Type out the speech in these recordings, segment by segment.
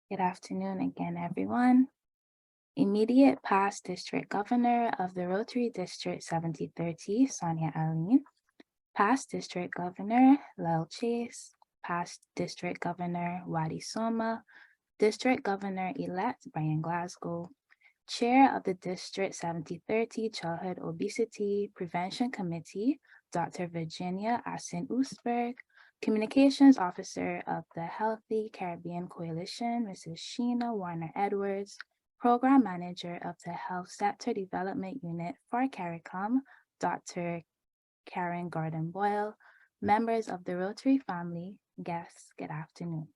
Good afternoon again, everyone. Immediate past District Governor of the Rotary District 7030, Sonia Aline. Past District Governor, Lel Chase. Past District Governor, Wadi Soma. District Governor-elect, Brian Glasgow. Chair of the District 7030 Childhood Obesity Prevention Committee, Dr. Virginia Asin-Oostburg. Communications Officer of the Healthy Caribbean Coalition, Mrs. Sheena Warner-Edwards. Program Manager of the Health Sector Development Unit for CARICOM, Dr. Karen Gordon-Boyle. Members of the Rotary family, guests, good afternoon.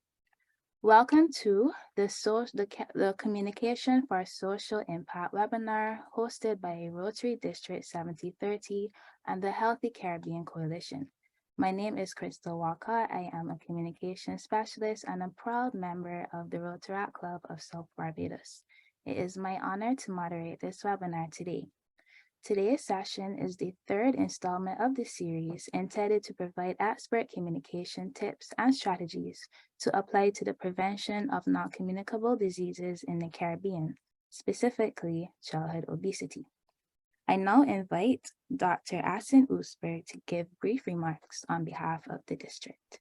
Welcome to the Communication for Social Impact webinar hosted by Rotary District 7030 and the Healthy Caribbean Coalition. My name is Crystal Walker. I am a communication specialist and a proud member of the Rotaract Club of South Barbados. It is my honor to moderate this webinar today. Today's session is the third installment of the series intended to provide expert communication tips and strategies to apply to the prevention of non-communicable diseases in the Caribbean, specifically childhood obesity. I now invite Dr. Asin-Oostburg to give brief remarks on behalf of the district.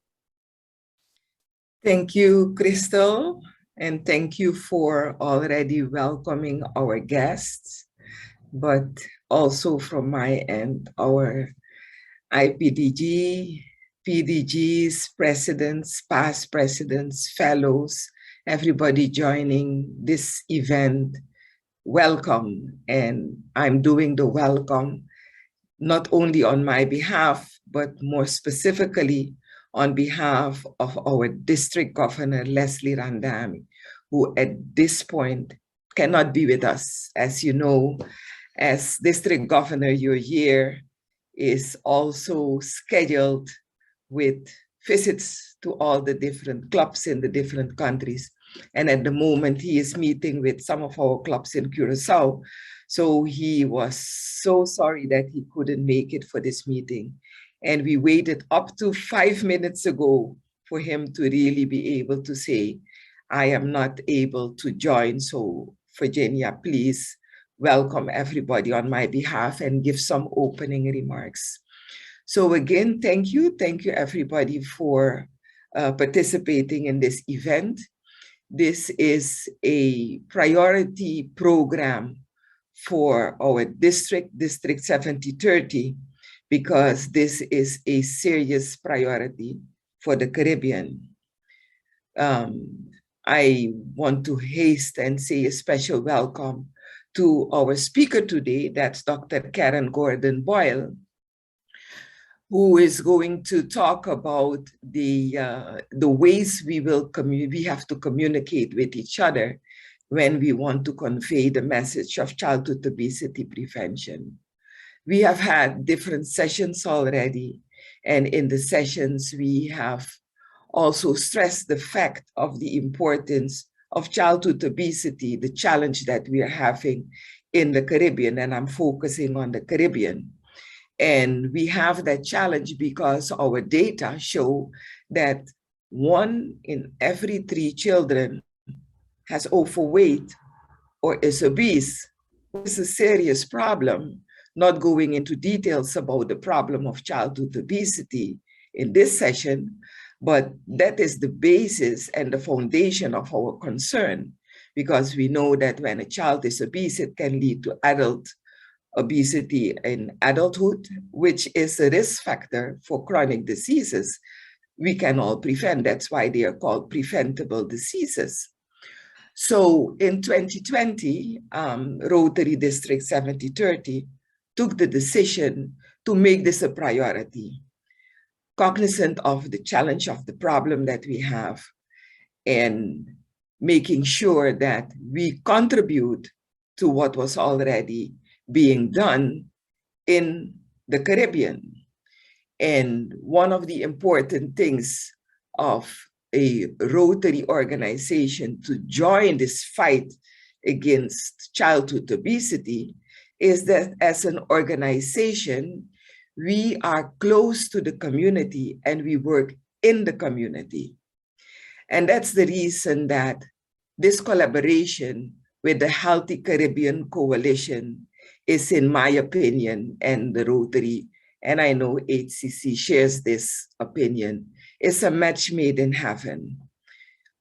Thank you, Crystal, and thank you for already welcoming our guests, but also from my end, our IPDG, PDGs, presidents, past presidents, fellows, everybody joining this event, welcome. And I'm doing the welcome not only on my behalf, but more specifically on behalf of our District Governor, Leslie Randami, who at this point cannot be with us. As you know, as District Governor, your year is also scheduled with visits to all the different clubs in the different countries. And at the moment, he is meeting with some of our clubs in Curacao. So he was so sorry that he couldn't make it for this meeting. And we waited up to 5 minutes ago for him to really be able to say, I am not able to join. So Virginia, please welcome everybody on my behalf and give some opening remarks. So again, thank you everybody for participating in this event. This is a priority program for our district, District 7030, because this is a serious priority for the Caribbean. I want to hasten and say a special welcome to our speaker today, that's Dr. Karen Gordon-Boyle, who is going to talk about the ways we have to communicate with each other when we want to convey the message of childhood obesity prevention. We have had different sessions already, and in the sessions we have also stressed the fact of the importance of childhood obesity, the challenge that we are having in the Caribbean, and I'm focusing on the Caribbean. And we have that challenge because our data show that 1 in every 3 children has overweight or is obese. It's a serious problem. Not going into details about the problem of childhood obesity in this session, but that is the basis and the foundation of our concern, because we know that when a child is obese, it can lead to adult obesity in adulthood, which is a risk factor for chronic diseases we can all prevent. That's why they are called preventable diseases. So in 2020, Rotary District 7030 took the decision to make this a priority, cognizant of the challenge of the problem that we have, and making sure that we contribute to what was already being done in the Caribbean. And one of the important things of a Rotary organization to join this fight against childhood obesity is that as an organization, we are close to the community and we work in the community. And that's the reason that this collaboration with the Healthy Caribbean Coalition is, in my opinion, and the Rotary, and I know HCC shares this opinion, is a match made in heaven.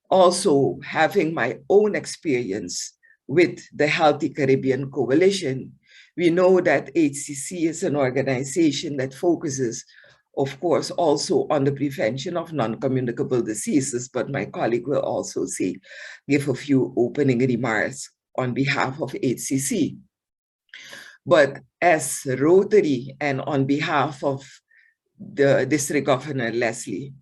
Also, having my own experience with the Healthy Caribbean Coalition, we know that HCC is an organization that focuses, of course, also on the prevention of non-communicable diseases, but my colleague will also give a few opening remarks on behalf of HCC. But as Rotary and on behalf of the District Governor Leslie,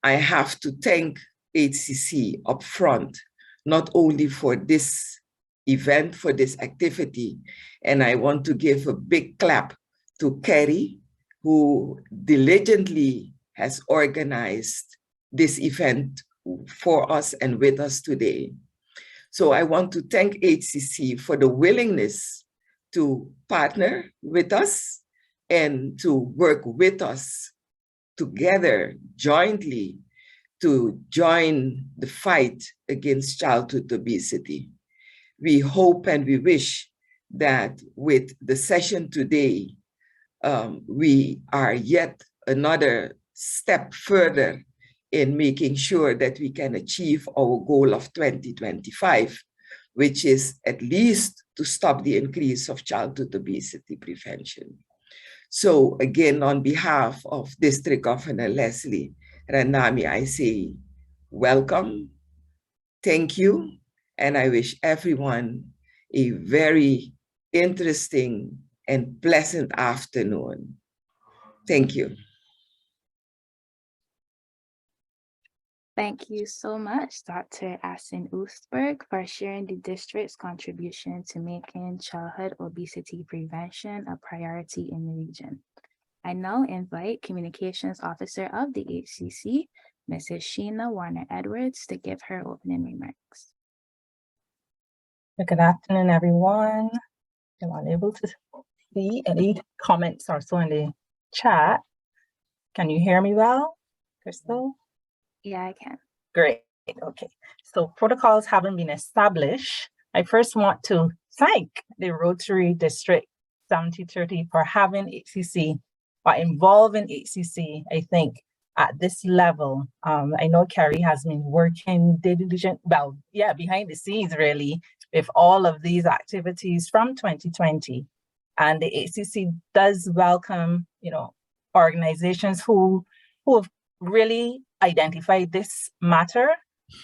I have to thank HCC up front, not only for this event, for this activity, and I want to give a big clap to Kerry, who diligently has organized this event for us and with us today. So I want to thank HCC for the willingness to partner with us and to work with us together jointly to join the fight against childhood obesity. We hope and we wish that with the session today, we are yet another step further in making sure that we can achieve our goal of 2025, which is at least to stop the increase of childhood obesity prevention. So again, on behalf of District Governor Leslie Ranami, I say welcome, thank you, and I wish everyone a very interesting and pleasant afternoon. Thank you. Thank you so much, Dr. Asin Oostberg, for sharing the district's contribution to making childhood obesity prevention a priority in the region. I now invite Communications Officer of the HCC, Mrs. Sheena Warner-Edwards, to give her opening remarks. Good afternoon, everyone. I'm unable to see any comments or so in the chat. Can you hear me well, Crystal? Yeah, I can. Great. Okay. So protocols haven't been established. I first want to thank the Rotary District 7030 for having HCC or involving HCC, I think, at this level. I know Carrie has been working diligent, behind the scenes really, with all of these activities from 2020. And the HCC does welcome, organizations who have really identified this matter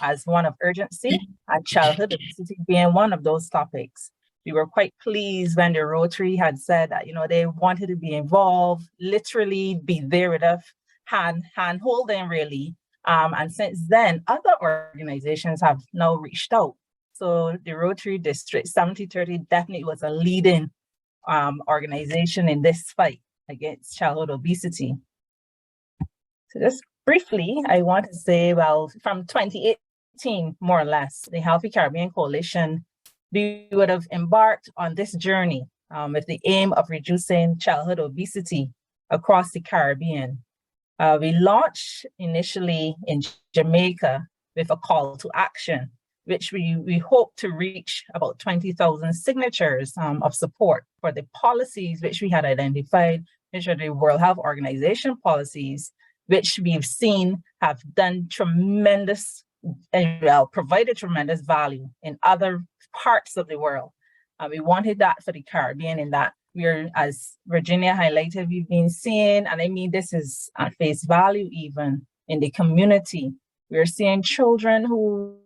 as one of urgency, and childhood obesity being one of those topics. We were quite pleased when the Rotary had said that, they wanted to be involved, literally be there with us, hand holding really. And since then, other organizations have now reached out. So the Rotary District 7030 definitely was a leading organization in this fight against childhood obesity. So just briefly, I want to say, from 2018, more or less, the Healthy Caribbean Coalition, we would have embarked on this journey with the aim of reducing childhood obesity across the Caribbean. We launched initially in Jamaica with a call to action, which we hope to reach about 20,000 signatures of support for the policies which we had identified, which are the World Health Organization policies, which we've seen have done tremendous, provided tremendous value in other parts of the world. We wanted that for the Caribbean, in that we're, as Virginia highlighted, we've been seeing, and I mean, this is at face value even in the community. We're seeing children who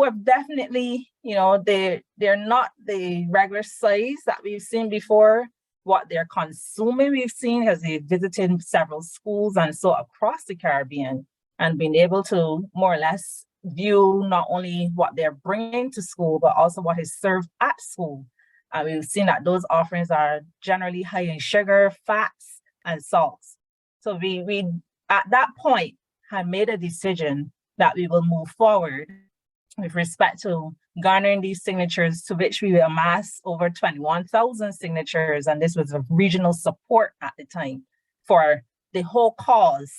have definitely, they're not the regular size that we've seen before. What they're consuming, we've seen as they visited several schools and so across the Caribbean, and been able to more or less view not only what they're bringing to school, but also what is served at school. We've seen that those offerings are generally high in sugar, fats, and salts. So we at that point had made a decision that we will move forward with respect to garnering these signatures, to which we will amass over 21,000 signatures. And this was a regional support at the time for the whole cause.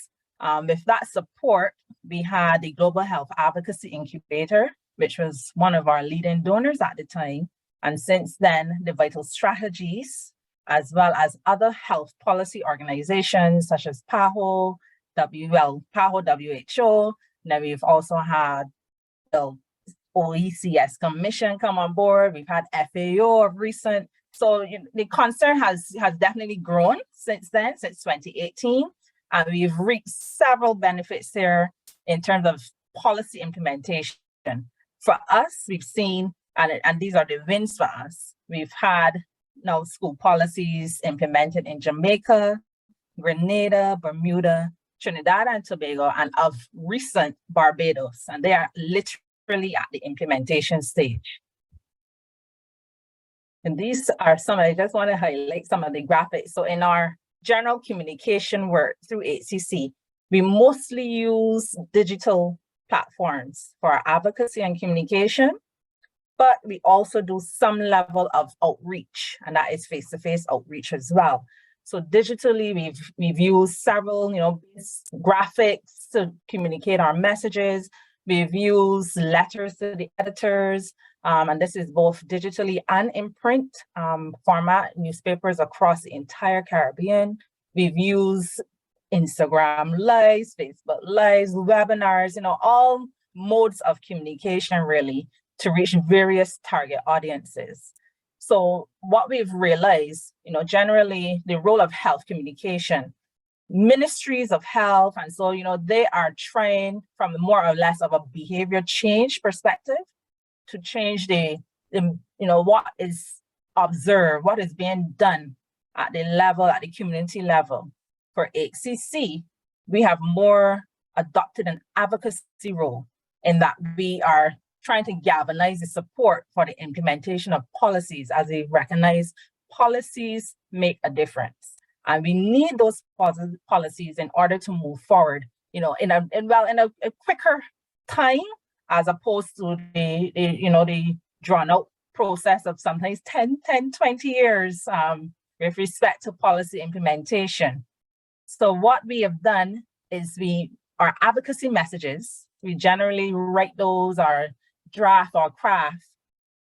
With that support, we had the Global Health Advocacy Incubator, which was one of our leading donors at the time. And since then, the Vital Strategies, as well as other health policy organizations such as PAHO, WHO. Then we've also had the OECS Commission come on board. We've had FAO of recent. So the concern has definitely grown since then, since 2018. And we've reaped several benefits here in terms of policy implementation. For us, we've seen, and these are the wins for us, we've had now school policies implemented in Jamaica, Grenada, Bermuda, Trinidad and Tobago, and of recent Barbados. And they are literally at the implementation stage. And these are some, I just want to highlight some of the graphics. So in our general communication work through HCC, we mostly use digital platforms for our advocacy and communication, but we also do some level of outreach, and that is face-to-face outreach as well. So digitally, we've used several, graphics to communicate our messages. We've used letters to the editors, and this is both digitally and in print format, newspapers across the entire Caribbean. We've used Instagram Lives, Facebook Lives, webinars, all modes of communication really to reach various target audiences. So what we've realized, generally the role of health communication, ministries of health, and so, they are trying from more or less of a behavior change perspective to change the what is observed, what is being done at the community level. For HCC, we have more adopted an advocacy role in that we are trying to galvanize the support for the implementation of policies, as we recognize policies make a difference. And we need those policies in order to move forward, in a quicker time, as opposed to the drawn out process of sometimes 10, 20 years with respect to policy implementation. So what we have done is our advocacy messages, we generally write those or draft or craft,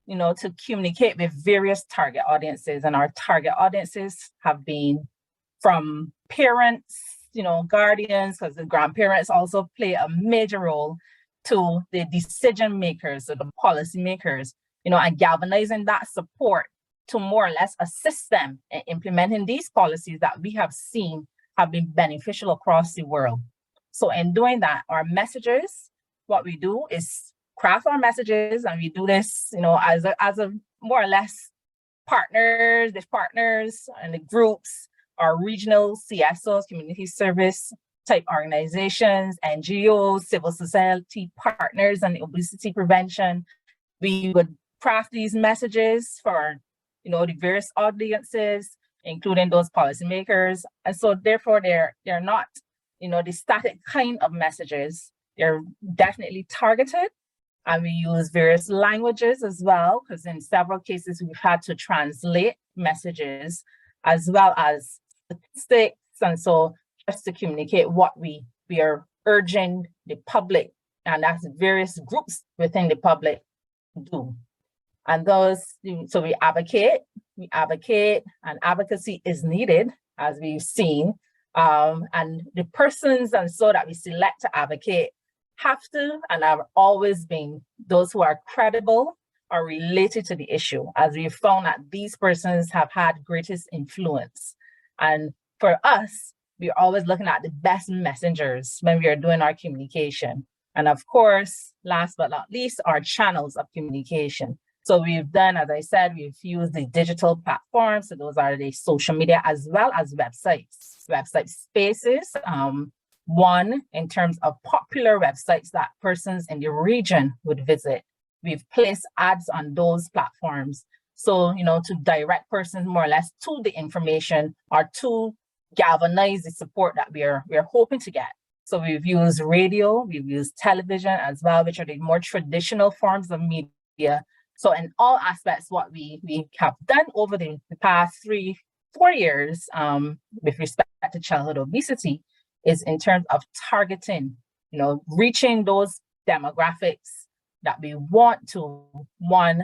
to communicate with various target audiences. And our target audiences have been from parents, guardians, because the grandparents also play a major role, to the decision makers or the policy makers, and galvanizing that support to more or less assist them in implementing these policies that we have seen have been beneficial across the world. So in doing that, our messages, what we do is craft our messages, and we do this, as a more or less partners and the groups, our regional CSOs, community service type organizations, NGOs, civil society partners, and obesity prevention. We would craft these messages for, the various audiences, including those policymakers. And so therefore they're not, the static kind of messages. They're definitely targeted. And we use various languages as well, because in several cases we've had to translate messages as well as statistics. And so just to communicate what we are urging the public, and that's various groups within the public do. And so we advocate, and advocacy is needed, as we've seen. And the persons and so that we select to advocate have to and have always been those who are credible or related to the issue, as we've found that these persons have had greatest influence. And for us, we're always looking at the best messengers when we are doing our communication. And of course, last but not least, our channels of communication. So we've done, as I said, we've used the digital platforms. So those are the social media as well as website spaces. One, in terms of popular websites that persons in the region would visit. We've placed ads on those platforms. So, to direct persons more or less to the information or to galvanize the support that we're hoping to get. So we've used radio, we've used television as well, which are the more traditional forms of media. So in all aspects, what we have done over the past 3-4 years with respect to childhood obesity is in terms of targeting, reaching those demographics that we want to, one,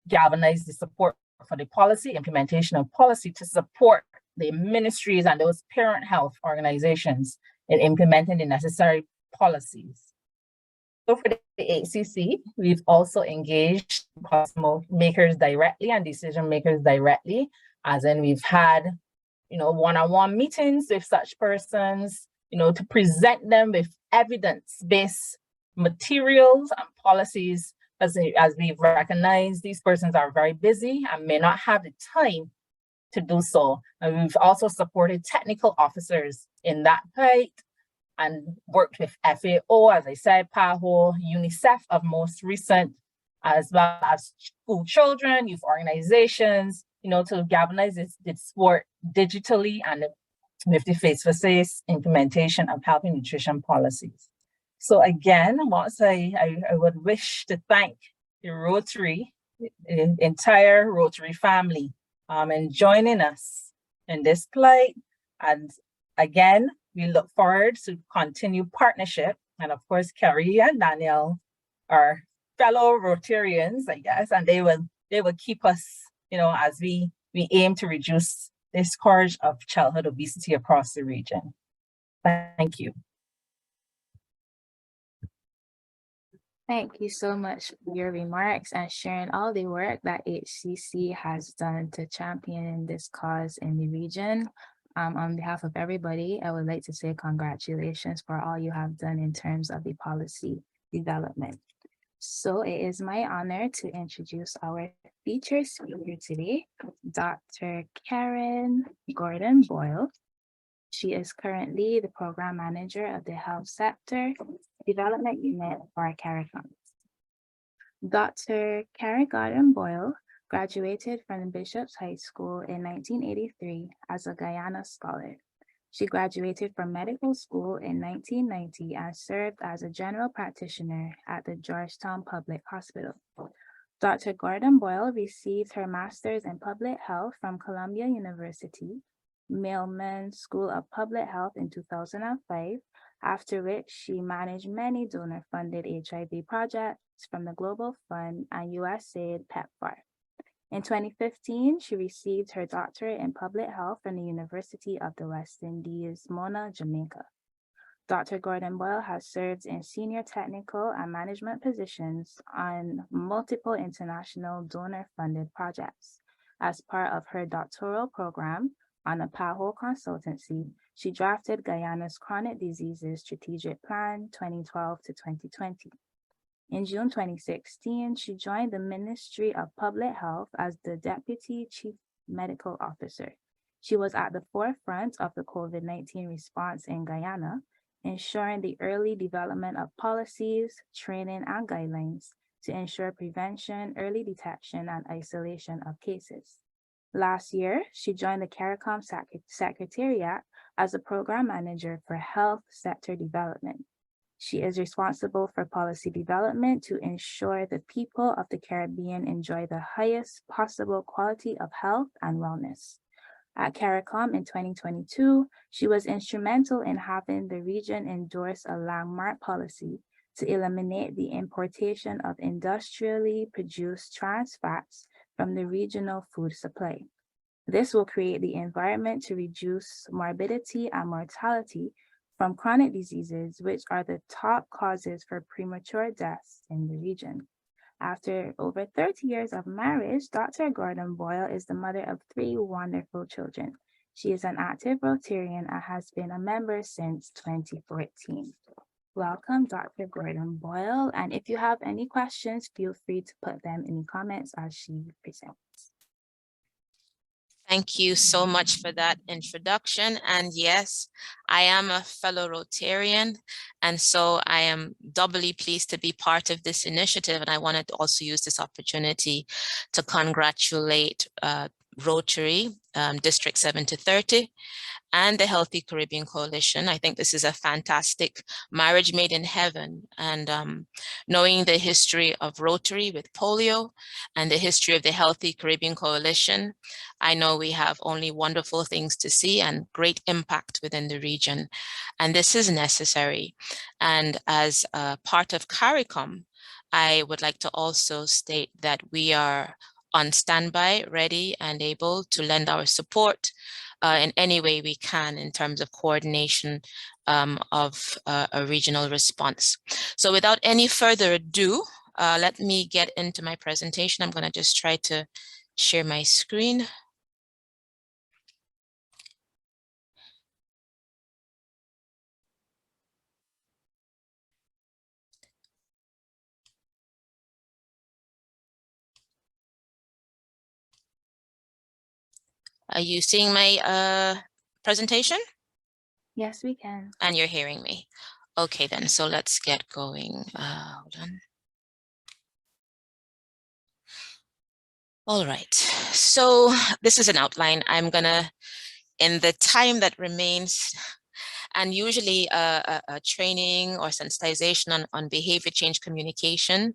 galvanize the support for the policy, implementation of policy to support the ministries and those parent health organizations in implementing the necessary policies. So for the HCC, we've also engaged policy makers directly and decision makers directly, as in we've had, one-on-one meetings with such persons, to present them with evidence-based materials and policies, as we've recognized these persons are very busy and may not have the time to do so. And we've also supported technical officers in that plight and worked with FAO, as I said, PAHO, UNICEF of most recent, as well as school children, youth organizations, to galvanize this sport digitally and with the face-to-face implementation of health and nutrition policies. So again, once I would wish to thank the Rotary, the entire Rotary family, in joining us in this plight. And again, we look forward to continue partnership. And of course, Carrie and Danielle are fellow Rotarians, I guess, and they will keep us, as we aim to reduce the scourge of childhood obesity across the region. Thank you. Thank you so much for your remarks and sharing all the work that HCC has done to champion this cause in the region. On behalf of everybody, I would like to say congratulations for all you have done in terms of the policy development. So it is my honor to introduce our featured speaker today, Dr. Karen Gordon-Boyle. She is currently the Program Manager of the Health Sector Development Unit for CARICOM. Dr. Karen Gordon-Boyle graduated from the Bishop's High School in 1983 as a Guyana scholar. She graduated from medical school in 1990 and served as a general practitioner at the Georgetown Public Hospital. Dr. Gordon-Boyle received her master's in public health from Columbia University, Mailman School of Public Health in 2005, after which she managed many donor-funded HIV projects from the Global Fund and USAID PEPFAR. In 2015, she received her doctorate in public health from the University of the West Indies, Mona, Jamaica. Dr. Gordon-Boyle has served in senior technical and management positions on multiple international donor-funded projects. As part of her doctoral program on a PAHO consultancy, she drafted Guyana's Chronic Diseases Strategic Plan 2012 to 2020. In June 2016, she joined the Ministry of Public Health as the Deputy Chief Medical Officer. She was at the forefront of the COVID-19 response in Guyana, ensuring the early development of policies, training, and guidelines to ensure prevention, early detection, and isolation of cases. Last year, she joined the CARICOM Secretariat as a Program Manager for Health Sector Development. She is responsible for policy development to ensure the people of the Caribbean enjoy the highest possible quality of health and wellness. At CARICOM in 2022, she was instrumental in having the region endorse a landmark policy to eliminate the importation of industrially produced trans fats from the regional food supply. This will create the environment to reduce morbidity and mortality from chronic diseases, which are the top causes for premature deaths in the region. After over 30 years of marriage, Dr. Gordon-Boyle is the mother of 3 wonderful children. She is an active Rotarian and has been a member since 2014. Welcome, Dr. Gordon-Boyle. And if you have any questions, feel free to put them in the comments as she presents. Thank you so much for that introduction. And yes, I am a fellow Rotarian, and so I am doubly pleased to be part of this initiative. And I wanted to also use this opportunity to congratulate Rotary District 7 to 30 and the Healthy Caribbean Coalition. I think this is a fantastic marriage made in heaven. And knowing the history of Rotary with polio and the history of the Healthy Caribbean Coalition, I know we have only wonderful things to see and great impact within the region. And this is necessary. And as part of CARICOM, I would like to also state that we are on standby, ready and able to lend our support in any way we can in terms of coordination of a regional response. So without any further ado, let me get into my presentation. I'm going to just try to share my screen. Are you seeing my presentation? Yes, we can. And you're hearing me. Okay, then, so let's get going. Hold on. All right, so this is an outline. I'm gonna, in the time that remains, and usually a training or sensitization on behavior change communication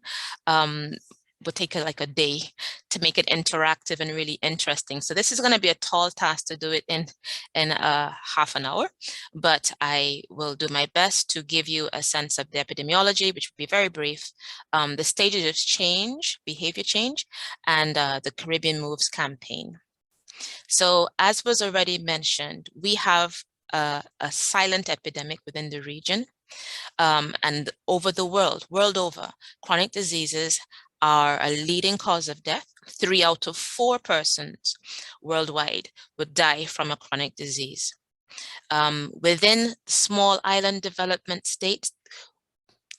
would take like a day to make it interactive and really interesting. So this is going to be a tall task to do it in half an hour, but I will do my best to give you a sense of the epidemiology, which will be very brief, the stages of change, behavior change, and the Caribbean Moves campaign. So as was already mentioned, we have a silent epidemic within the region and over the world over, chronic diseases are a leading cause of death. 3 out of 4 persons worldwide would die from a chronic disease. Within small island development states,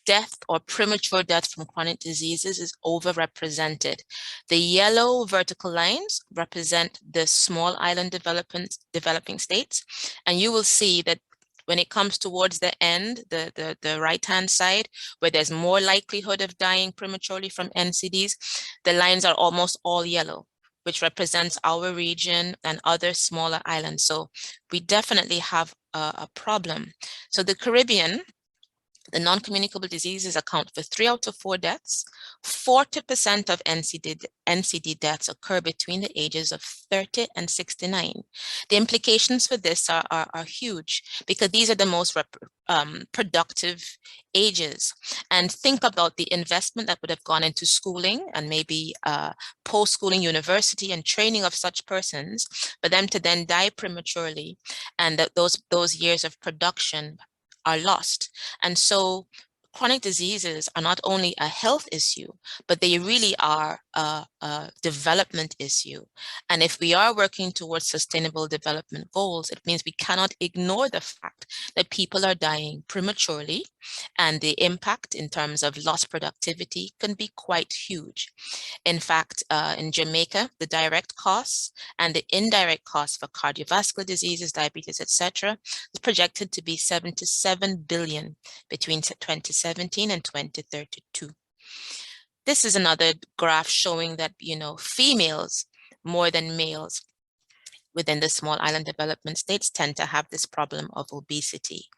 death or premature death from chronic diseases is overrepresented. The yellow vertical lines represent the small island developing states. And you will see that when it comes towards the end, the right-hand side, where there's more likelihood of dying prematurely from NCDs, the lines are almost all yellow, which represents our region and other smaller islands. So we definitely have a problem. So the Caribbean, the non-communicable diseases account for 3 out of 4 deaths. 40% of NCD deaths occur between the ages of 30 and 69. The implications for this are huge because these are the most productive ages. And think about the investment that would have gone into schooling and maybe post-schooling university and training of such persons, for them to then die prematurely, and that those years of production are lost. And so chronic diseases are not only a health issue, but they really are a development issue. And if we are working towards sustainable development goals, it means we cannot ignore the fact that people are dying prematurely, and the impact in terms of lost productivity can be quite huge. In fact, in Jamaica, the direct costs and the indirect costs for cardiovascular diseases, diabetes, etc., is projected to be 77 billion between 2017 and 2032. This is another graph showing that, females more than males within the small island development states tend to have this problem of obesity.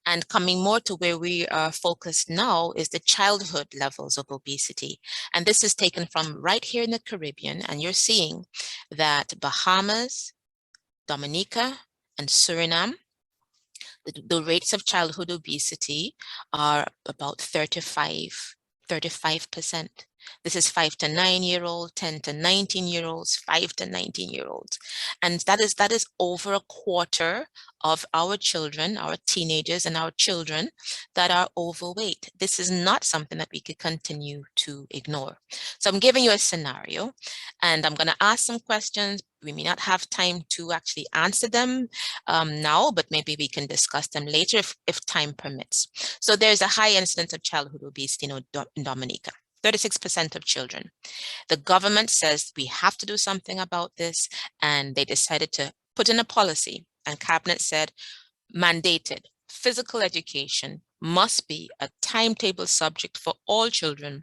And coming more to where we are focused now is the childhood levels of obesity. And this is taken from right here in the Caribbean. And you're seeing that Bahamas, Dominica, and Suriname, the rates of childhood obesity are about 35%. This is 5 to 9-year-old, 10 to 19-year-olds, 5 to 19-year-olds. And that is over a quarter of our children, our teenagers and our children that are overweight. This is not something that we could continue to ignore. So I'm giving you a scenario, and I'm going to ask some questions. We may not have time to actually answer them now, but maybe we can discuss them later if time permits. So there's a high incidence of childhood obesity in Dominica. 36% of children. The government says we have to do something about this, and they decided to put in a policy, and cabinet said mandated physical education must be a timetable subject for all children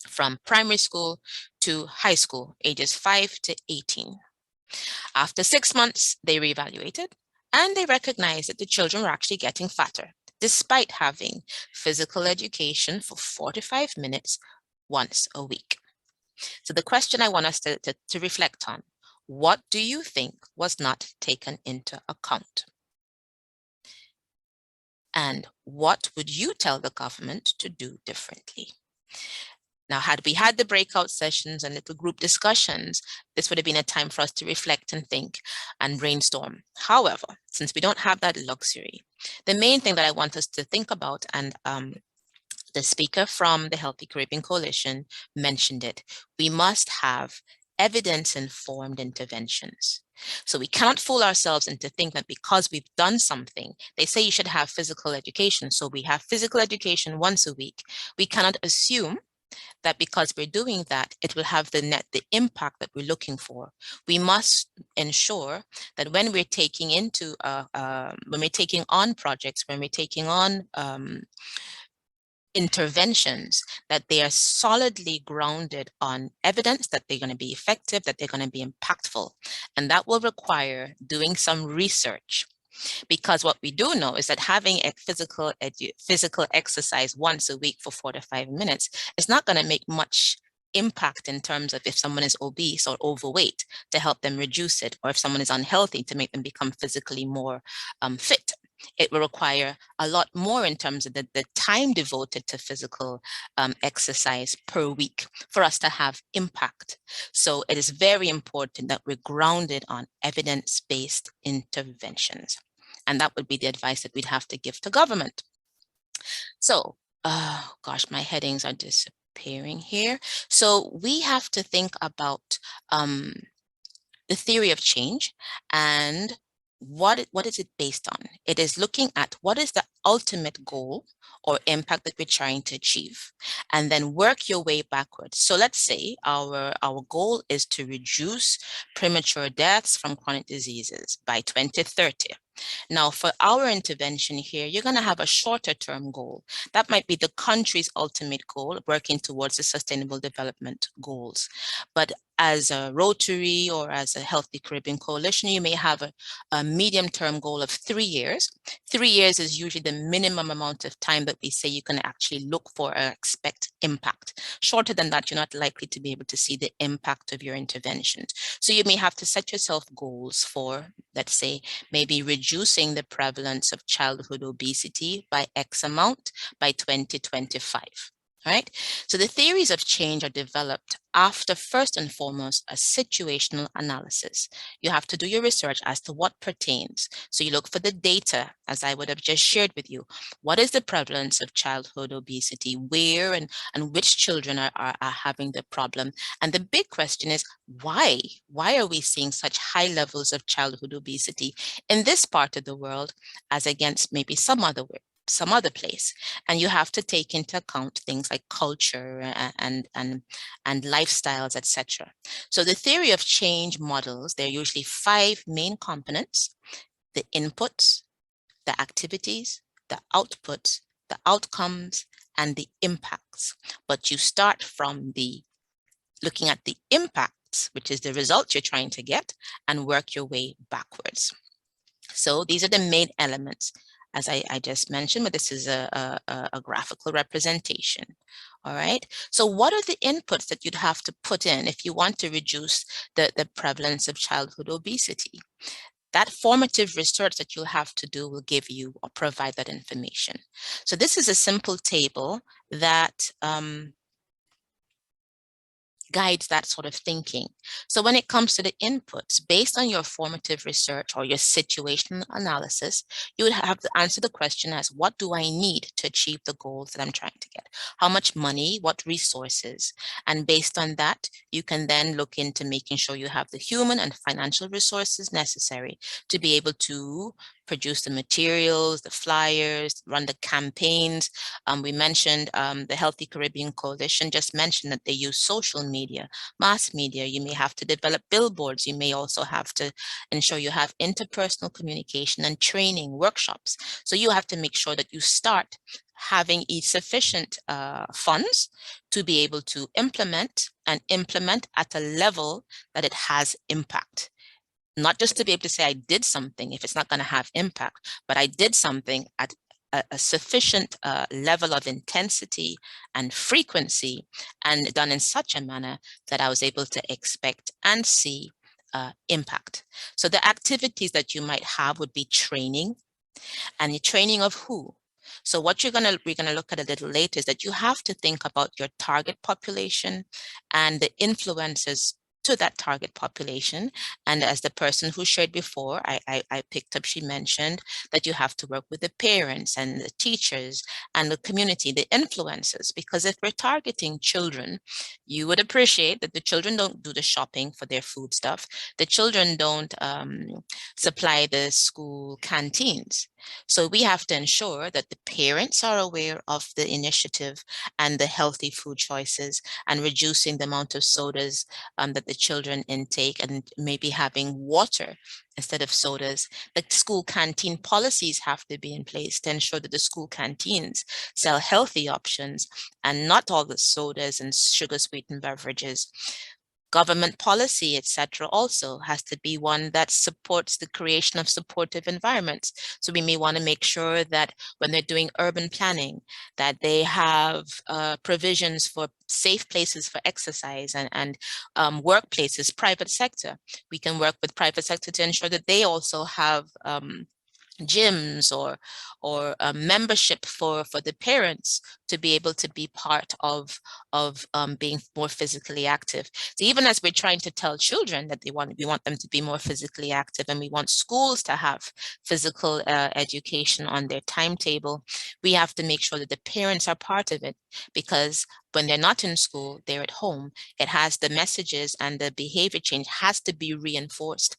from primary school to high school, ages 5 to 18. After 6 months, they reevaluated, and they recognized that the children were actually getting fatter, despite having physical education for 45 minutes once a week. So the question I want us to reflect on, what do you think was not taken into account? And what would you tell the government to do differently? Now, had we had the breakout sessions and little group discussions, this would have been a time for us to reflect and think and brainstorm. However, since we don't have that luxury, the main thing that I want us to think about, and the speaker from the Healthy Caribbean Coalition mentioned it, we must have evidence-informed interventions. So we cannot fool ourselves into thinking that because we've done something, they say you should have physical education, so we have physical education once a week. We cannot assume that because we're doing that, it will have the impact that we're looking for. We must ensure that when we're taking on projects, when we're taking on interventions, that they are solidly grounded on evidence that they're going to be effective, that they're going to be impactful. And that will require doing some research. Because what we do know is that having a physical exercise once a week for 4 to 5 minutes is not going to make much impact in terms of if someone is obese or overweight to help them reduce it, or if someone is unhealthy to make them become physically more fit. It will require a lot more in terms of the time devoted to physical exercise per week for us to have impact. So it is very important that we're grounded on evidence-based interventions. And that would be the advice that we'd have to give to government. So, gosh, my headings are disappearing here. So we have to think about the theory of change and what is it based on? It is looking at what is the ultimate goal or impact that we're trying to achieve, and then work your way backwards. So let's say our goal is to reduce premature deaths from chronic diseases by 2030. Now, for our intervention here, you're going to have a shorter term goal. That might be the country's ultimate goal, working towards the Sustainable Development Goals. But as a Rotary or as a Healthy Caribbean Coalition, you may have a medium-term goal of 3 years. 3 years is usually the minimum amount of time that we say you can actually look for or expect impact. Shorter than that, you're not likely to be able to see the impact of your interventions. So you may have to set yourself goals for, let's say, maybe reducing the prevalence of childhood obesity by X amount by 2025. Right? So the theories of change are developed after, first and foremost, a situational analysis. You have to do your research as to what pertains. So you look for the data, as I would have just shared with you. What is the prevalence of childhood obesity? Where and which children are having the problem? And the big question is, why? Why are we seeing such high levels of childhood obesity in this part of the world as against maybe some other place? And you have to take into account things like culture and lifestyles, etc. So the theory of change models, there are usually 5 main components: the inputs, the activities, the outputs, the outcomes, and the impacts. But you start from looking at the impacts, which is the results you're trying to get, and work your way backwards. So these are the main elements, as I just mentioned, but this is a graphical representation. All right. So what are the inputs that you'd have to put in if you want to reduce the prevalence of childhood obesity? That formative research that you'll have to do will give you or provide that information. So this is a simple table that guides that sort of thinking. So when it comes to the inputs, based on your formative research or your situational analysis, you would have to answer the question as, what do I need to achieve the goals that I'm trying to get? How much money, what resources? And based on that, you can then look into making sure you have the human and financial resources necessary to be able to produce the materials, the flyers, run the campaigns. We mentioned the Healthy Caribbean Coalition just mentioned that they use social media, mass media. You may have to develop billboards. You may also have to ensure you have interpersonal communication and training workshops. So you have to make sure that you start having sufficient funds to be able to implement at a level that it has impact. Not just to be able to say I did something if it's not going to have impact, but I did something at a sufficient level of intensity and frequency, and done in such a manner that I was able to expect and see impact. So the activities that you might have would be training, and the training of who? So what we're gonna look at a little later is that you have to think about your target population and the influences to that target population. And as the person who shared before, I picked up, she mentioned that you have to work with the parents and the teachers and the community, the influencers, because if we're targeting children, you would appreciate that the children don't do the shopping for their food stuff. The children don't supply the school canteens. So we have to ensure that the parents are aware of the initiative and the healthy food choices and reducing the amount of sodas that the children intake and maybe having water instead of sodas. The school canteen policies have to be in place to ensure that the school canteens sell healthy options and not all the sodas and sugar sweetened beverages. Government policy, etc., also has to be one that supports the creation of supportive environments. So we may want to make sure that when they're doing urban planning, that they have provisions for safe places for exercise and workplaces, private sector. We can work with private sector to ensure that they also have gyms or a membership for the parents to be able to be part of being more physically active. So even as we're trying to tell children that we want them to be more physically active, and we want schools to have physical education on their timetable, we have to make sure that the parents are part of it, because when they're not in school, they're at home. It has the messages and the behavior change has to be reinforced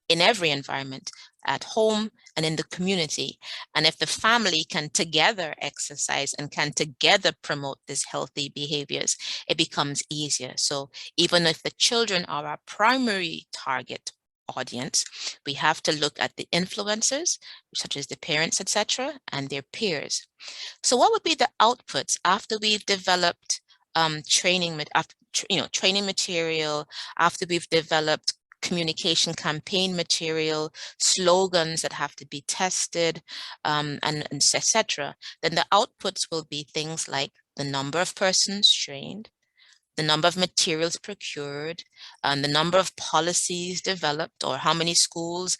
in every environment, at home and in the community. And if the family can together exercise and can together promote these healthy behaviors, it becomes easier. So even if the children are our primary target audience, we have to look at the influencers, such as the parents, etc., and their peers. So what would be the outputs after we've developed training material, after we've developed communication campaign material, slogans that have to be tested, and etc. Then the outputs will be things like the number of persons trained, the number of materials procured, and the number of policies developed, or how many schools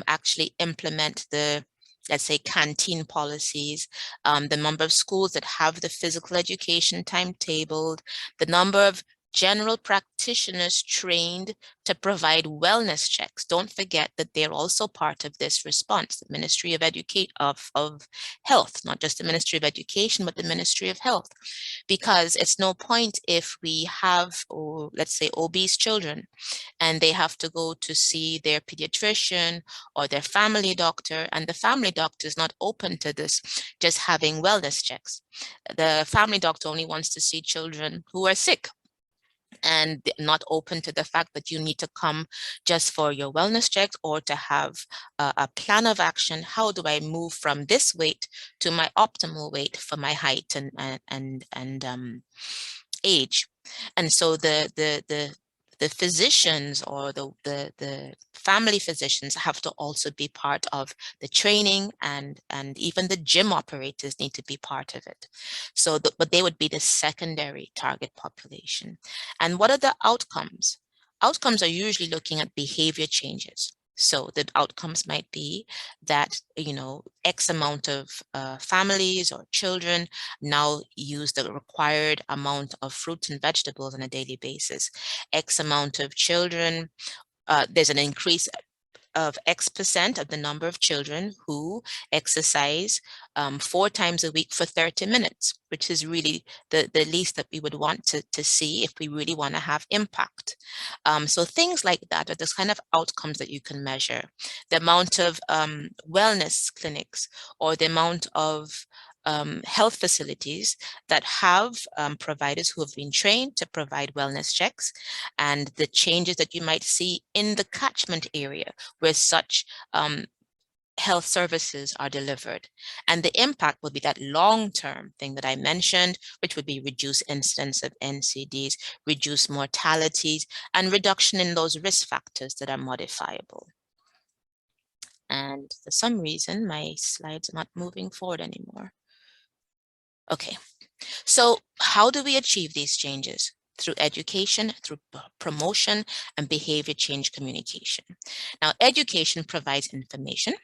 actually implement the, let's say, canteen policies, the number of schools that have the physical education timetabled, the number of general practitioners trained to provide wellness checks. Don't forget that they're also part of this response, the Ministry of Health, not just the Ministry of Education, but the Ministry of Health, because it's no point if we have, or let's say, obese children, and they have to go to see their pediatrician or their family doctor, and the family doctor is not open to this, just having wellness checks. The family doctor only wants to see children who are sick, and not open to the fact that you need to come just for your wellness checks or to have a plan of action. How do I move from this weight to my optimal weight for my height and age? And so the physicians or the family physicians have to also be part of the training, and even the gym operators need to be part of it. So, but they would be the secondary target population. And what are the outcomes? Outcomes are usually looking at behavior changes. So the outcomes might be that, X amount of families or children now use the required amount of fruits and vegetables on a daily basis. X amount of children, there's an increase of X% of the number of children who exercise 4 times a week for 30 minutes, which is really the least that we would want to see if we really want to have impact. So things like that are the kind of outcomes that you can measure. The amount of wellness clinics, or the amount of health facilities that have providers who have been trained to provide wellness checks, and the changes that you might see in the catchment area where such health services are delivered. And the impact would be that long-term thing that I mentioned, which would be reduced incidence of NCDs, reduced mortalities, and reduction in those risk factors that are modifiable. And for some reason, my slides are not moving forward anymore. Okay, so how do we achieve these changes? Through education, through promotion, and behavior change communication. Now, education provides information,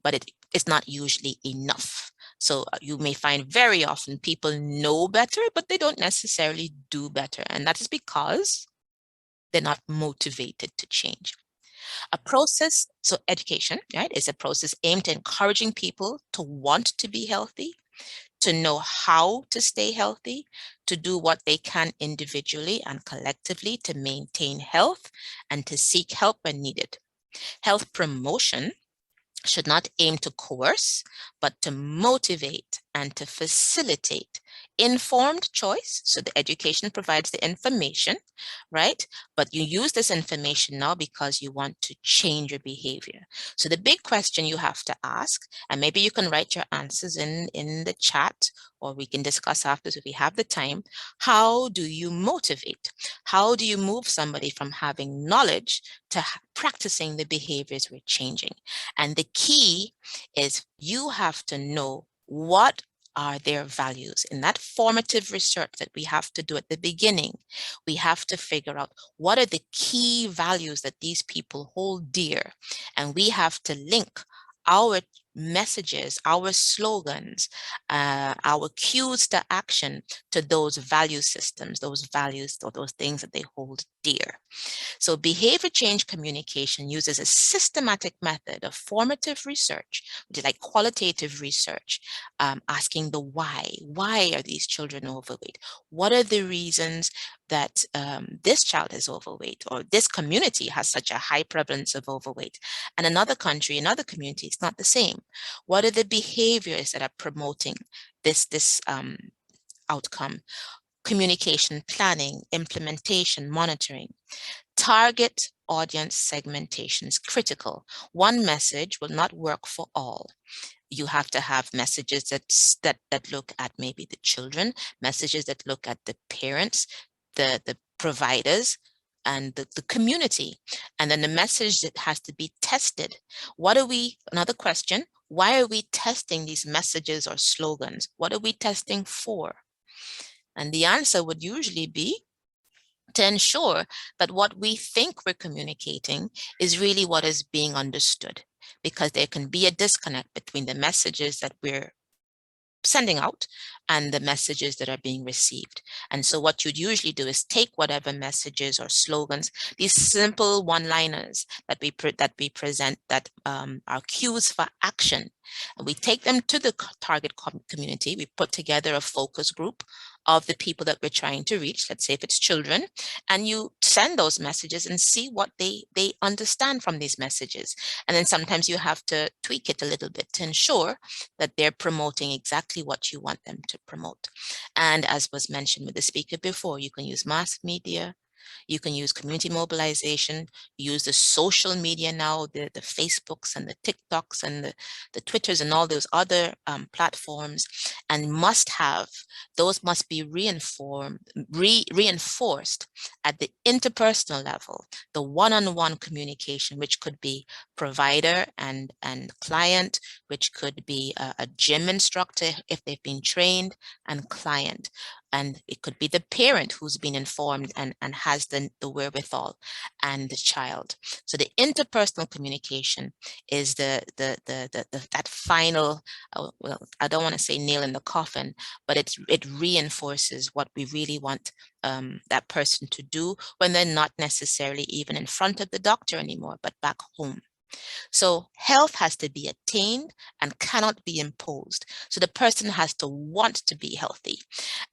but it is not usually enough. So you may find very often people know better, but they don't necessarily do better. And that is because they're not motivated to change. A process, so education, right, is a process aimed at encouraging people to want to be healthy, to know how to stay healthy, to do what they can individually and collectively to maintain health, and to seek help when needed. Health promotion should not aim to coerce, but to motivate and to facilitate informed choice. So the education provides the information, right? But you use this information now because you want to change your behavior. So the big question you have to ask, and maybe you can write your answers in the chat, or we can discuss after if we have the time. How do you motivate? How do you move somebody from having knowledge to practicing the behaviors we're changing? And the key is you have to know what are their values. In that formative research that we have to do at the beginning, we have to figure out what are the key values that these people hold dear. And we have to link our messages, our slogans, our cues to action to those value systems, those values, or those things that they hold dear. So behavior change communication uses a systematic method of formative research, which is like qualitative research, asking the why. Why are these children overweight? What are the reasons that this child is overweight, or this community has such a high prevalence of overweight? And another country, another community, it's not the same. What are the behaviors that are promoting this outcome? Communication, planning, implementation, monitoring. Target audience segmentation is critical. One message will not work for all. You have to have messages that look at maybe the children, messages that look at the parents, the providers, and the community. And then the message that has to be tested. Another question, why are we testing these messages or slogans? What are we testing for? And the answer would usually be to ensure that what we think we're communicating is really what is being understood, because there can be a disconnect between the messages that we're sending out and the messages that are being received. And so what you'd usually do is take whatever messages or slogans, these simple one-liners that we present that are cues for action, and we take them to the target community. We put together a focus group of the people that we're trying to reach. Let's say if it's children, and you send those messages and see what they understand from these messages. And then sometimes you have to tweak it a little bit to ensure that they're promoting exactly what you want them to promote. And as was mentioned with the speaker before, you can use mass media, you can use community mobilization, use the social media now, the Facebooks and the TikToks and the Twitters and all those other platforms, and those must be reinforced at the interpersonal level, the one-on-one communication, which could be provider and client, which could be a gym instructor if they've been trained, and client. And it could be the parent who's been informed and has the wherewithal, and the child. So the interpersonal communication is that final, well, I don't want to say nail in the coffin, but it reinforces what we really want that person to do when they're not necessarily even in front of the doctor anymore, but back home. So health has to be attained and cannot be imposed. So the person has to want to be healthy.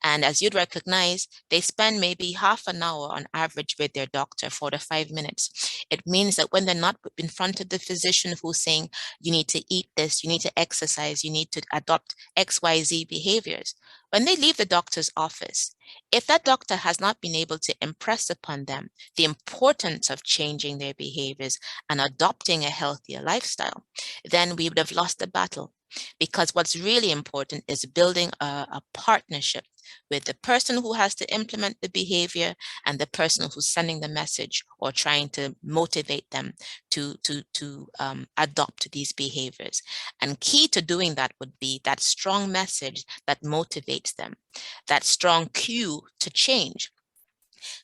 And as you'd recognize, they spend maybe half an hour on average with their doctor, 4 to 5 minutes. It means that when they're not in front of the physician who's saying, you need to eat this, you need to exercise, you need to adopt XYZ behaviors, when they leave the doctor's office, if that doctor has not been able to impress upon them the importance of changing their behaviors and adopting a healthier lifestyle, then we would have lost the battle. Because what's really important is building a partnership with the person who has to implement the behavior and the person who's sending the message or trying to motivate them to adopt these behaviors. And key to doing that would be that strong message that motivates them, that strong cue to change.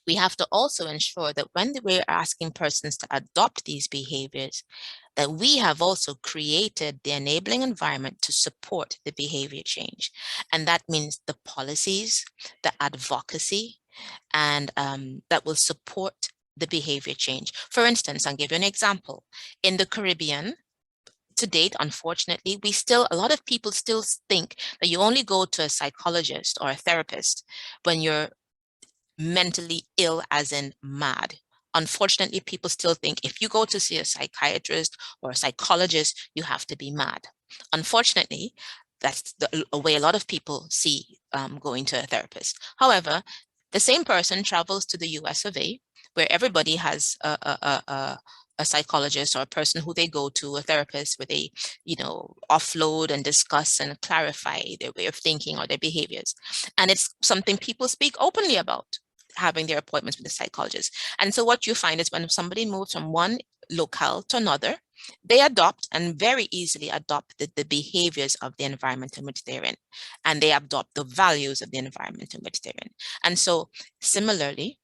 We have to also ensure that when we're asking persons to adopt these behaviors, that we have also created the enabling environment to support the behavior change. And that means the policies, the advocacy, and that will support the behavior change. For instance, I'll give you an example. In the Caribbean, to date, unfortunately, a lot of people still think that you only go to a psychologist or a therapist when you're mentally ill, as in mad. Unfortunately, people still think if you go to see a psychiatrist or a psychologist, you have to be mad. Unfortunately, that's a way a lot of people see going to a therapist. However, the same person travels to the US of A, where everybody has a psychologist or a person who they go to, a therapist, where they, offload and discuss and clarify their way of thinking or their behaviors. And it's something people speak openly about, having their appointments with the psychologist. And so what you find is when somebody moves from one locale to another, they adopt and very easily adopt the behaviors of the environment in which they're in, and they adopt the values of the environment in which they're in. And so similarly,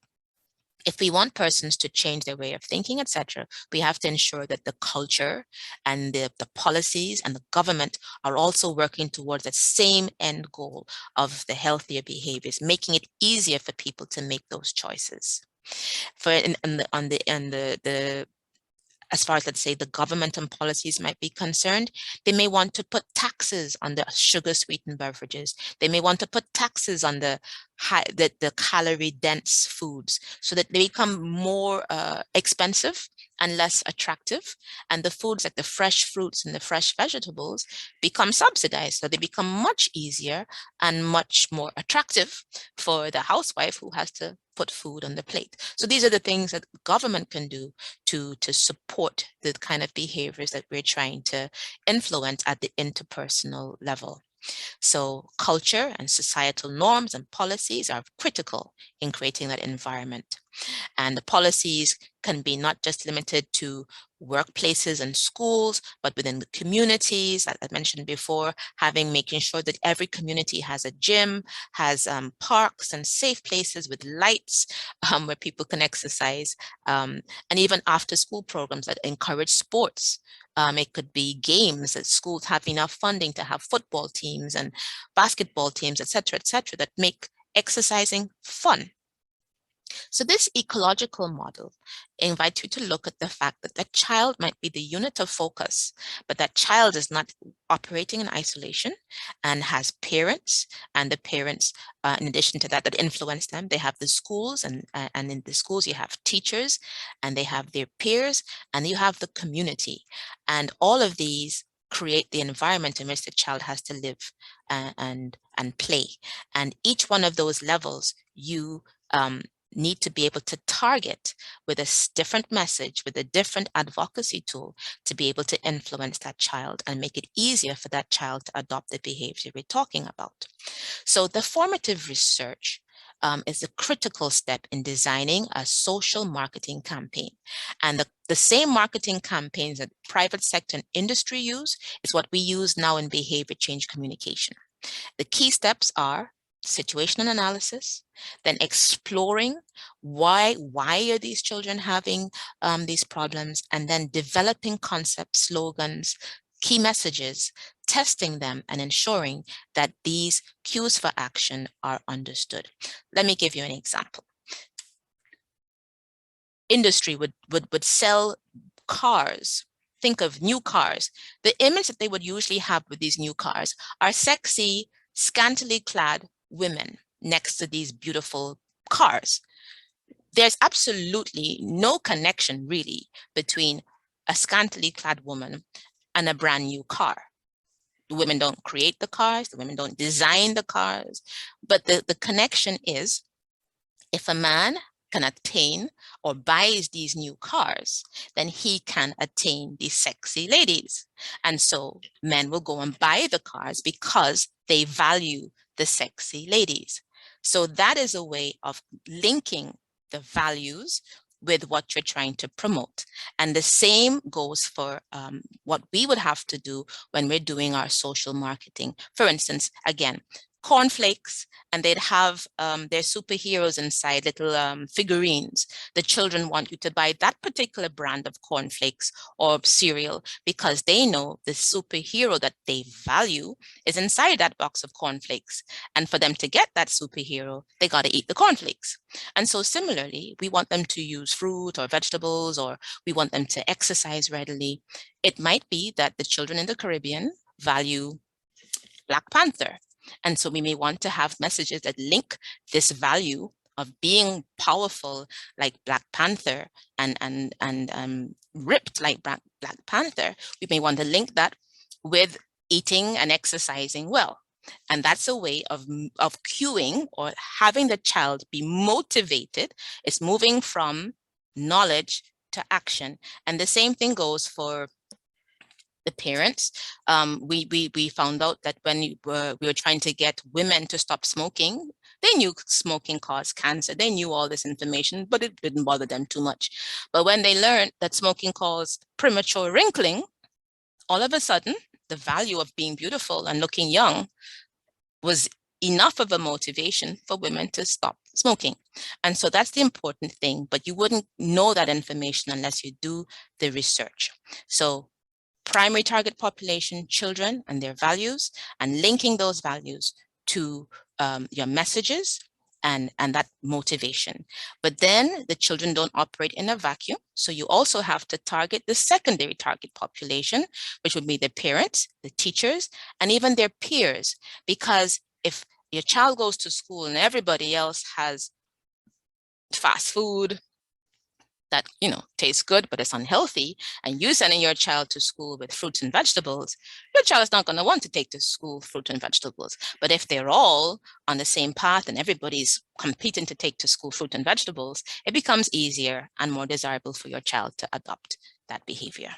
if we want persons to change their way of thinking, etc., we have to ensure that the culture and the policies and the government are also working towards that same end goal of the healthier behaviors, making it easier for people to make those choices. As far as, let's say, the government and policies might be concerned, they may want to put taxes on the sugar-sweetened beverages. They may want to put taxes on the calorie-dense foods so that they become more expensive and less attractive. And the foods like the fresh fruits and the fresh vegetables become subsidized. So they become much easier and much more attractive for the housewife who has to put food on the plate. So these are the things that government can do to support the kind of behaviors that we're trying to influence at the interpersonal level. So culture and societal norms and policies are critical in creating that environment. And the policies can be not just limited to workplaces and schools, but within the communities, as I mentioned before, making sure that every community has a gym, has parks and safe places with lights where people can exercise, and even after school programs that encourage sports. It could be games that schools have enough funding to have football teams and basketball teams, et cetera, that make exercising fun. So this ecological model invites you to look at the fact that the child might be the unit of focus, but that child is not operating in isolation and has parents, and the parents, in addition to that influence them. They have the schools, and in the schools you have teachers, and they have their peers, and you have the community. And all of these create the environment in which the child has to live and play. And each one of those levels, you need to be able to target with a different message, with a different advocacy tool, to be able to influence that child and make it easier for that child to adopt the behavior we're talking about. So the formative research is a critical step in designing a social marketing campaign. And the same marketing campaigns that private sector and industry use is what we use now in behavior change communication. The key steps are situational analysis, then exploring why are these children having these problems, and then developing concepts, slogans, key messages, testing them, and ensuring that these cues for action are understood. Let me give you an example. Industry would sell cars. Think of new cars. The image that they would usually have with these new cars are sexy, scantily clad women next to these beautiful cars. There's absolutely no connection really between a scantily clad woman and a brand new car. The women don't create the cars, the women don't design the cars, but the connection is, if a man can attain or buys these new cars, then he can attain these sexy ladies. And so men will go and buy the cars because they value the sexy ladies. So that is a way of linking the values with what you're trying to promote. And the same goes for what we would have to do when we're doing our social marketing. For instance, again, cornflakes and they'd have their superheroes inside, little figurines. The children want you to buy that particular brand of cornflakes or cereal because they know the superhero that they value is inside that box of cornflakes. And for them to get that superhero, they got to eat the cornflakes. And so similarly, we want them to use fruit or vegetables, or we want them to exercise readily. It might be that the children in the Caribbean value Black Panther. And so we may want to have messages that link this value of being powerful like Black Panther and ripped like Black Panther. We may want to link that with eating and exercising well. And that's a way of cueing or having the child be motivated. It's moving from knowledge to action. And the same thing goes for the parents. We found out that when we were trying to get women to stop smoking, they knew smoking caused cancer. They knew all this information, but it didn't bother them too much. But when they learned that smoking caused premature wrinkling, all of a sudden, the value of being beautiful and looking young was enough of a motivation for women to stop smoking. And so that's the important thing, but you wouldn't know that information unless you do the research. So primary target population, children and their values, and linking those values to your messages and that motivation. But then the children don't operate in a vacuum. So you also have to target the secondary target population, which would be the parents, the teachers, and even their peers. Because if your child goes to school and everybody else has fast food that, you know, tastes good, but it's unhealthy, and you sending your child to school with fruits and vegetables, your child is not going to want to take to school fruit and vegetables. But if they're all on the same path and everybody's competing to take to school fruit and vegetables, it becomes easier and more desirable for your child to adopt that behavior.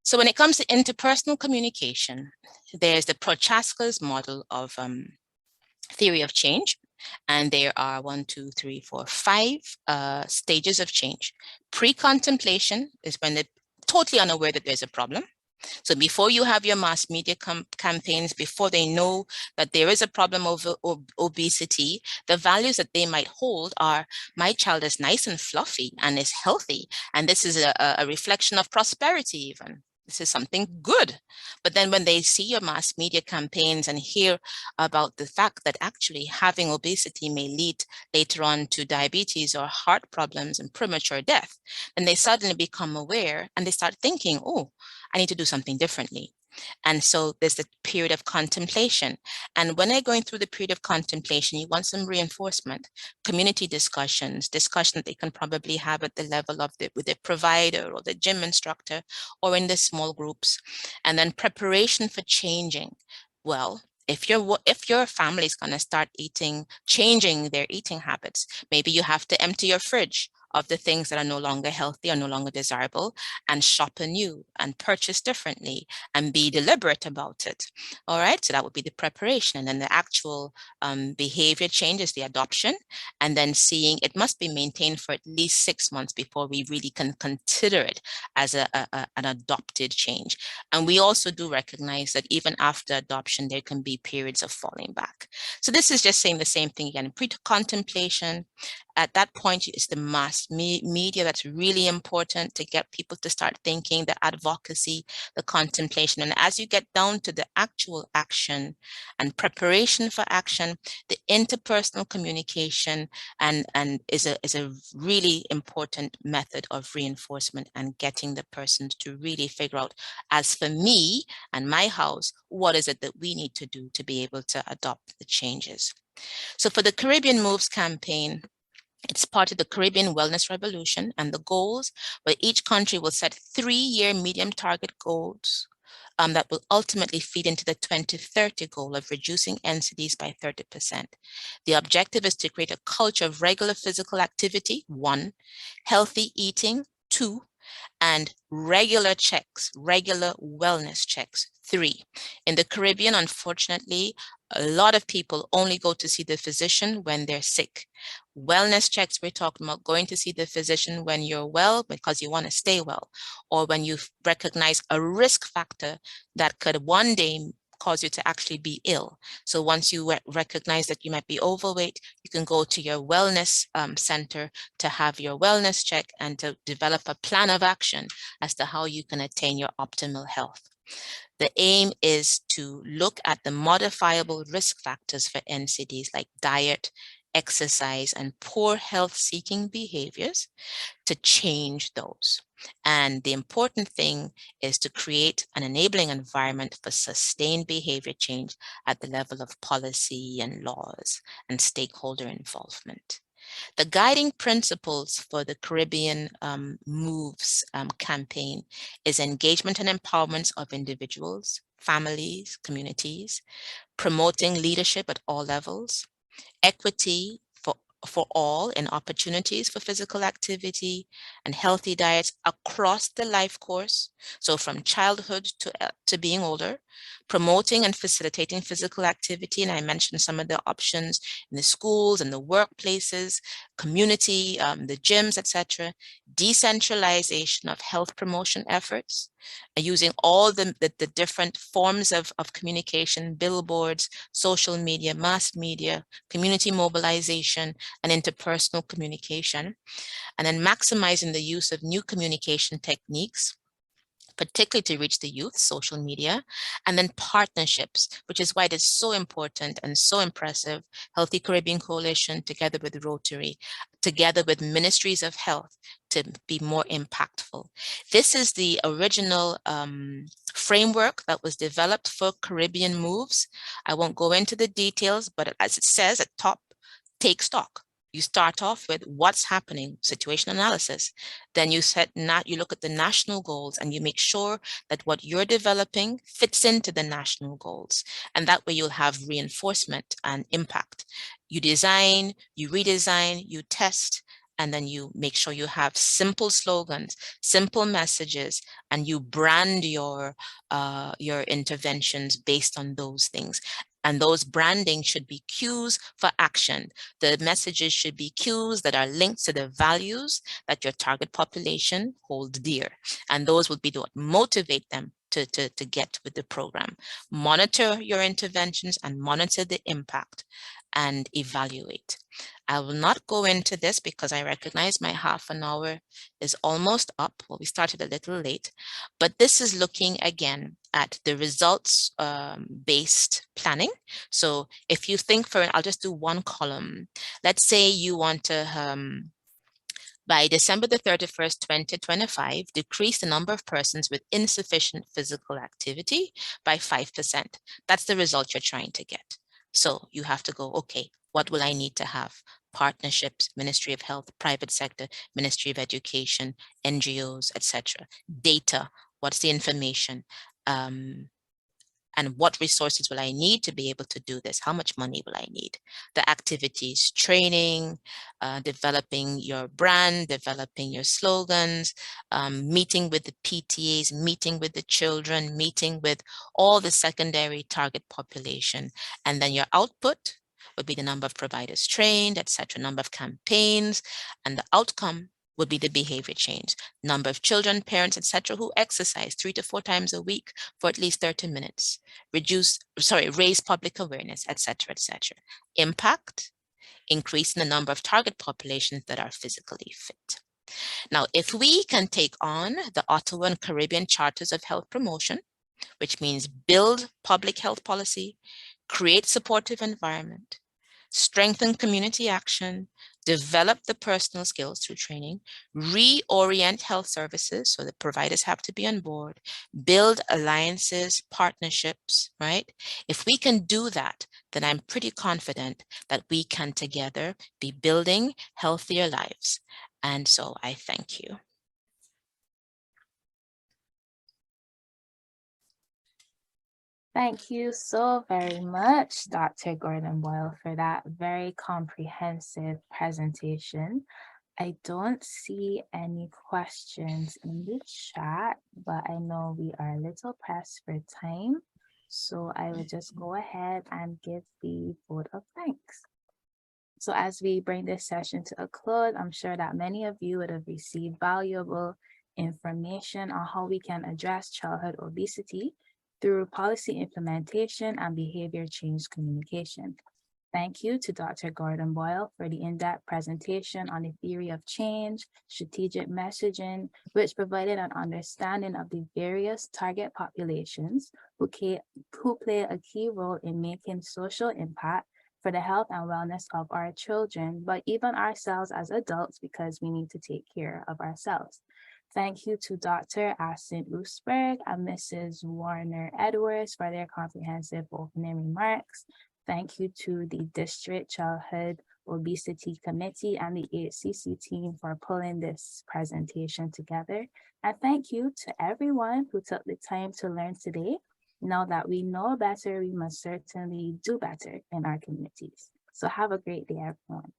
So when it comes to interpersonal communication, there's the Prochaska's model of theory of change. And there are 5 stages of change. Pre-contemplation is when they're totally unaware that there's a problem. So before you have your mass media campaigns, before they know that there is a problem of obesity, the values that they might hold are, my child is nice and fluffy and is healthy. And this is a reflection of prosperity even. This is something good. But then when they see your mass media campaigns and hear about the fact that actually having obesity may lead later on to diabetes or heart problems and premature death, then they suddenly become aware and they start thinking, oh, I need to do something differently. And so there's the period of contemplation. And when they're going through the period of contemplation, you want some reinforcement, community discussion that they can probably have at the level of with the provider or the gym instructor or in the small groups. And then preparation for changing. Well, if your family is going to start changing their eating habits, maybe you have to empty your fridge of the things that are no longer healthy or no longer desirable, and shop anew and purchase differently and be deliberate about it. All right, so that would be the preparation. And then the actual behavior changes, the adoption, and then seeing it must be maintained for at least 6 months before we really can consider it as an adopted change. And we also do recognize that even after adoption, there can be periods of falling back. So this is just saying the same thing again, pre-contemplation. At that point, it's the mass media that's really important to get people to start thinking, the advocacy, the contemplation. And as you get down to the actual action and preparation for action, the interpersonal communication and is a really important method of reinforcement and getting the person to really figure out, as for me and my house, what is it that we need to do to be able to adopt the changes? So for the Caribbean Moves campaign, it's part of the Caribbean Wellness Revolution, and the goals, where each country will set 3-year medium target goals that will ultimately feed into the 2030 goal of reducing NCDs by 30%. The objective is to create a culture of regular physical activity, 1, healthy eating, 2, and regular checks, regular wellness checks, 3. In the Caribbean, unfortunately, a lot of people only go to see the physician when they're sick. Wellness checks, we're talking about going to see the physician when you're well because you want to stay well, or when you recognize a risk factor that could one day cause you to actually be ill. So once you recognize that you might be overweight, you can go to your wellness center to have your wellness check and to develop a plan of action as to how you can attain your optimal health. The aim is to look at the modifiable risk factors for NCDs like diet, exercise, and poor health-seeking behaviors to change those. And the important thing is to create an enabling environment for sustained behavior change at the level of policy and laws and stakeholder involvement. The guiding principles for the Caribbean Moves campaign is engagement and empowerment of individuals, families, communities, promoting leadership at all levels, equity for all in opportunities for physical activity and healthy diets across the life course. So from childhood to being older, promoting and facilitating physical activity. And I mentioned some of the options in the schools and the workplaces, community, the gyms, etc. Decentralization of health promotion efforts, using all the different forms of communication, billboards, social media, mass media, community mobilization, and interpersonal communication. And then maximizing the use of new communication techniques, particularly to reach the youth, social media, and then partnerships, which is why it is so important and so impressive. Healthy Caribbean Coalition, together with Rotary, together with Ministries of Health, to be more impactful. This is the original framework that was developed for Caribbean Moves. I won't go into the details, but as it says at top, take stock. You start off with what's happening, situation analysis. Then you look at the national goals and you make sure that what you're developing fits into the national goals. And that way you'll have reinforcement and impact. You design, you redesign, you test, and then you make sure you have simple slogans, simple messages, and you brand your interventions based on those things. And those branding should be cues for action. The messages should be cues that are linked to the values that your target population hold dear. And those will be what motivate them to get with the program. Monitor your interventions and monitor the impact and evaluate. I will not go into this because I recognize my half an hour is almost up. Well, we started a little late, but this is looking again at the results based planning. So if you think I'll just do one column. Let's say you want to, by December the 31st, 2025, decrease the number of persons with insufficient physical activity by 5%. That's the result you're trying to get. So you have to go, okay, what will I need to have? Partnerships, Ministry of Health, private sector, Ministry of Education, NGOs, etc. Data, what's the information? And what resources will I need to be able to do this? How much money will I need? The activities, training, developing your brand, developing your slogans, meeting with the PTAs, meeting with the children, meeting with all the secondary target population. And then your output would be the number of providers trained, etc., number of campaigns, and the outcome would be the behavior change, number of children, parents, etc., who exercise 3 to 4 times a week for at least 30 minutes, raise public awareness, etc., etc. Impact, increasing the number of target populations that are physically fit. Now, if we can take on the Ottawa and Caribbean Charters of Health Promotion, which means build public health policy, create supportive environment, strengthen community action, develop the personal skills through training, reorient health services so the providers have to be on board, build alliances, partnerships, right? If we can do that, then I'm pretty confident that we can together be building healthier lives. And so I thank you. Thank you so very much, Dr. Gordon Boyle, for that very comprehensive presentation. I don't see any questions in the chat, but I know we are a little pressed for time. So I will just go ahead and give the vote of thanks. So as we bring this session to a close, I'm sure that many of you would have received valuable information on how we can address childhood obesity through policy implementation and behavior change communication. Thank you to Dr. Gordon Boyle for the in-depth presentation on the theory of change, strategic messaging, which provided an understanding of the various target populations who play a key role in making social impact for the health and wellness of our children, but even ourselves as adults, because we need to take care of ourselves. Thank you to Dr. Aston Oosberg and Mrs. Warner Edwards for their comprehensive opening remarks. Thank you to the District Childhood Obesity Committee and the HCC team for pulling this presentation together. And thank you to everyone who took the time to learn today. Now that we know better, we must certainly do better in our communities. So have a great day, everyone.